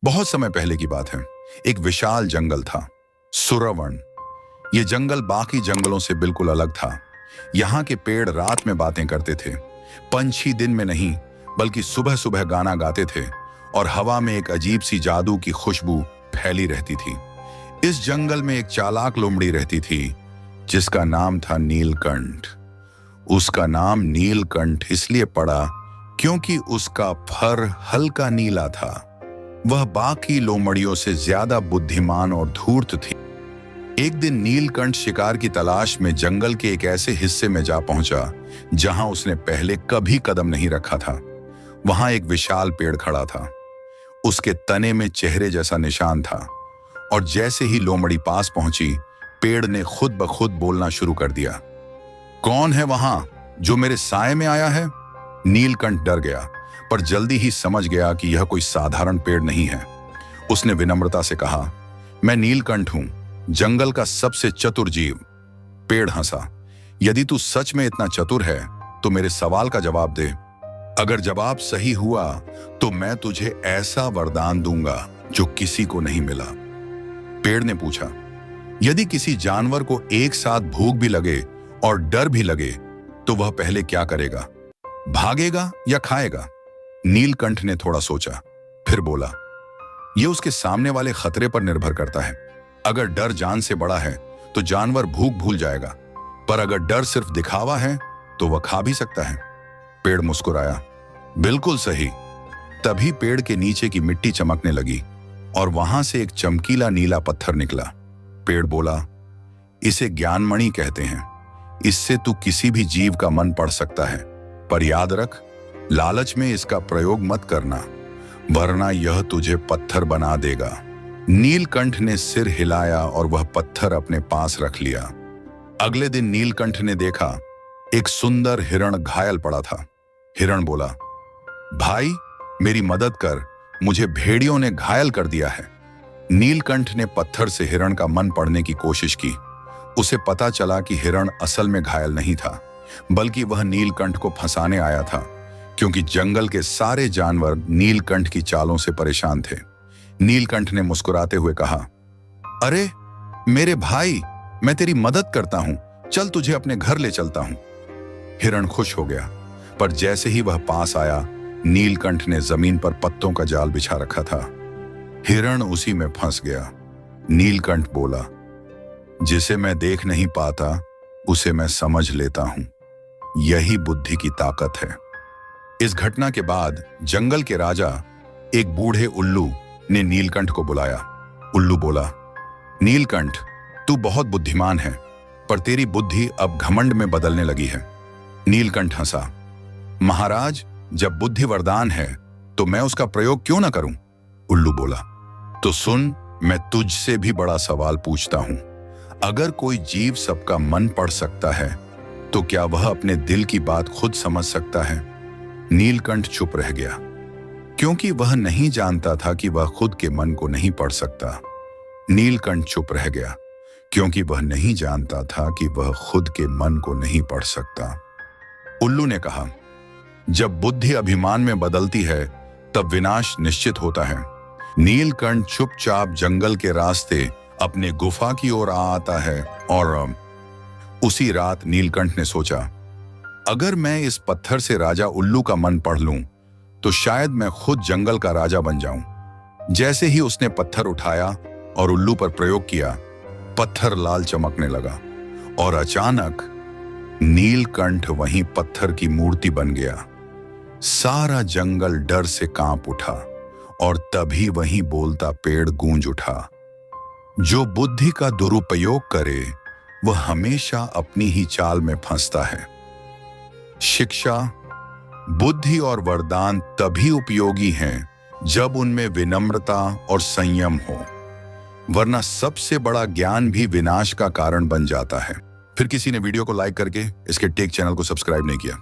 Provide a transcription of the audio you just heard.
बहुत समय पहले की बात है। एक विशाल जंगल था, सुरवन। ये जंगल बाकी जंगलों से बिल्कुल अलग था। यहाँ के पेड़ रात में बातें करते थे, पंछी दिन में नहीं बल्कि सुबह सुबह गाना गाते थे और हवा में एक अजीब सी जादू की खुशबू फैली रहती थी। इस जंगल में एक चालाक लोमड़ी रहती थी जिसका नाम था नीलकंठ। उसका नाम नीलकंठ इसलिए पड़ा क्योंकि उसका फर हल्का नीला था। वह बाकी लोमड़ियों से ज्यादा बुद्धिमान और धूर्त थी। एक दिन नीलकंठ शिकार की तलाश में जंगल के एक ऐसे हिस्से में जा पहुंचा जहां उसने पहले कभी कदम नहीं रखा था। वहां एक विशाल पेड़ खड़ा था। उसके तने में चेहरे जैसा निशान था और जैसे ही लोमड़ी पास पहुंची, पेड़ ने खुद ब खुद बोलना शुरू कर दिया। कौन है वहां जो मेरे साए में आया है? नीलकंठ डर गया, पर जल्दी ही समझ गया कि यह कोई साधारण पेड़ नहीं है। उसने विनम्रता से कहा, मैं नीलकंठ हूं, जंगल का सबसे चतुर जीव। पेड़ हंसा। यदि तू सच में इतना चतुर है तो मेरे सवाल का जवाब दे। अगर जवाब सही हुआ तो मैं तुझे ऐसा वरदान दूंगा जो किसी को नहीं मिला। पेड़ ने पूछा, यदि किसी जानवर को एक साथ भूख भी लगे और डर भी लगे तो वह पहले क्या करेगा? भागेगा या खाएगा? नीलकंठ ने थोड़ा सोचा, फिर बोला, यह उसके सामने वाले खतरे पर निर्भर करता है। अगर डर जान से बड़ा है तो जानवर भूख भूल जाएगा, पर अगर डर सिर्फ दिखावा है तो वह खा भी सकता है। पेड़ मुस्कुराया, बिल्कुल सही। तभी पेड़ के नीचे की मिट्टी चमकने लगी और वहां से एक चमकीला नीला पत्थर निकला। पेड़ बोला, इसे ज्ञानमणि कहते हैं। इससे तू किसी भी जीव का मन पढ़ सकता है, पर याद रख, लालच में इसका प्रयोग मत करना, वरना यह तुझे पत्थर बना देगा। नीलकंठ ने सिर हिलाया और वह पत्थर अपने पास रख लिया। अगले दिन नीलकंठ ने देखा एक सुंदर हिरण घायल पड़ा था। हिरण बोला, भाई मेरी मदद कर, मुझे भेड़ियों ने घायल कर दिया है। नीलकंठ ने पत्थर से हिरण का मन पढ़ने की कोशिश की। उसे पता चला कि हिरण असल में घायल नहीं था, बल्कि वह नीलकंठ को फंसाने आया था, क्योंकि जंगल के सारे जानवर नीलकंठ की चालों से परेशान थे। नीलकंठ ने मुस्कुराते हुए कहा, अरे मेरे भाई, मैं तेरी मदद करता हूं, चल तुझे अपने घर ले चलता हूं। हिरण खुश हो गया, पर जैसे ही वह पास आया, नीलकंठ ने जमीन पर पत्तों का जाल बिछा रखा था। हिरण उसी में फंस गया। नीलकंठ बोला, जिसे मैं देख नहीं पाता उसे मैं समझ लेता हूं। यही बुद्धि की ताकत है। इस घटना के बाद जंगल के राजा, एक बूढ़े उल्लू, ने नीलकंठ को बुलाया। उल्लू बोला, नीलकंठ, तू बहुत बुद्धिमान है, पर तेरी बुद्धि अब घमंड में बदलने लगी है। नीलकंठ हंसा, महाराज, जब बुद्धि वरदान है तो मैं उसका प्रयोग क्यों ना करूं? उल्लू बोला, तो सुन, मैं तुझसे भी बड़ा सवाल पूछता हूं। अगर कोई जीव सबका मन पढ़ सकता है तो क्या वह अपने दिल की बात खुद समझ सकता है? नीलकंठ चुप रह गया, क्योंकि वह नहीं जानता था कि वह खुद के मन को नहीं पढ़ सकता। नीलकंठ चुप रह गया, क्योंकि वह नहीं जानता था कि वह खुद के मन को नहीं पढ़ सकता। उल्लू ने कहा, जब बुद्धि अभिमान में बदलती है तब विनाश निश्चित होता है। नीलकंठ चुपचाप जंगल के रास्ते अपने गुफा की ओर आता है और उसी रात नीलकंठ ने सोचा, अगर मैं इस पत्थर से राजा उल्लू का मन पढ़ लूं तो शायद मैं खुद जंगल का राजा बन जाऊं। जैसे ही उसने पत्थर उठाया और उल्लू पर प्रयोग किया, पत्थर लाल चमकने लगा और अचानक नीलकंठ वहीं पत्थर की मूर्ति बन गया। सारा जंगल डर से कांप उठा और तभी वहीं बोलता पेड़ गूंज उठा, जो बुद्धि का दुरुपयोग करे वह हमेशा अपनी ही चाल में फंसता है। शिक्षा, बुद्धि और वरदान तभी उपयोगी हैं जब उनमें विनम्रता और संयम हो, वरना सबसे बड़ा ज्ञान भी विनाश का कारण बन जाता है। फिर किसी ने वीडियो को लाइक करके इसके टेक चैनल को सब्सक्राइब नहीं किया।